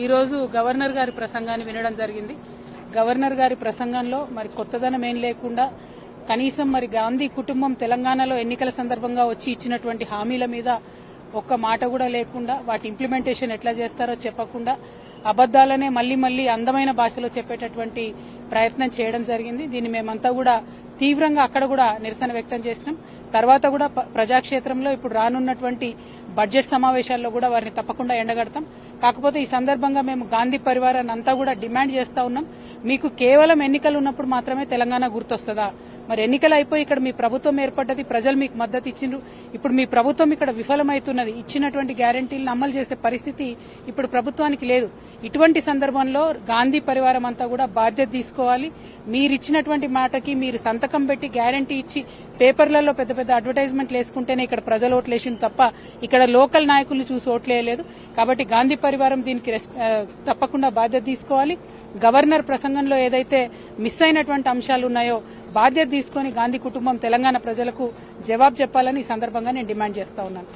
ఈ రోజు గవర్నర్ గారి ప్రసంగాన్ని వినడం జరిగింది. గవర్నర్ గారి ప్రసంగంలో మరి కొత్తదనం ఏం లేకుండా కనీసం మరి గాంధీ కుటుంబం తెలంగాణలో ఎన్నికల సందర్భంగా వచ్చి ఇచ్చినటువంటి హామీల మీద ఒక్క మాట కూడా లేకుండా వాటి ఇంప్లిమెంటేషన్ ఎట్లా చేస్తారో చెప్పకుండా అబద్దాలనే మళ్లీ అందమైన భాషలో చెప్పేటటువంటి ప్రయత్నం చేయడం జరిగింది. దీన్ని మేమంతా కూడా తీవ్రంగా అక్కడ కూడా నిరసన వ్యక్తం చేసినాం. తర్వాత కూడా ప్రజాక్షేత్రంలో ఇప్పుడు రానున్నటువంటి బడ్జెట్ సమావేశాల్లో కూడా వారిని తప్పకుండా ఎండగడతాం. కాకపోతే ఈ సందర్భంగా మేము గాంధీ పరివారాన్ని అంతా కూడా డిమాండ్ చేస్తా ఉన్నాం. మీకు కేవలం ఎన్నికలు ఉన్నప్పుడు మాత్రమే తెలంగాణ గుర్తొస్తుందా? మరి ఎన్నికలు అయిపోయి ఇక్కడ మీ ప్రభుత్వం ఏర్పడ్డది, ప్రజలు మీకు మద్దతు ఇచ్చిండ్రు. ఇప్పుడు మీ ప్రభుత్వం ఇక్కడ విఫలమవుతున్నది. ఇచ్చినటువంటి గ్యారంటీలను అమలు చేసే పరిస్థితి ఇప్పుడు ప్రభుత్వానికి లేదు. ఇటువంటి సందర్భంలో గాంధీ పరివారం అంతా కూడా బాధ్యత తీసుకోవాలి. మీరిచ్చినటువంటి మాటకి మీరు సంతకం పెట్టి గ్యారంటీ ఇచ్చి పేపర్లలో పెద్ద పెద్ద అడ్వర్టైజ్మెంట్లు వేసుకుంటేనే ఇక్కడ ప్రజలు ఓట్లేసింది తప్ప ఇక్కడ లోకల్ నాయకులను చూసి ఓట్లేయలేదు. కాబట్టి గాంధీ పరివారం దీనికి తప్పకుండా బాధ్యత తీసుకోవాలి. గవర్నర్ ప్రసంగంలో ఏదైతే మిస్ అయినటువంటి అంశాలు ఉన్నాయో బాధ్యత తీసుకుని గాంధీ కుటుంబం తెలంగాణ ప్రజలకు జవాబు చెప్పాలని ఈ సందర్భంగా నేను డిమాండ్ చేస్తా ఉన్నాను.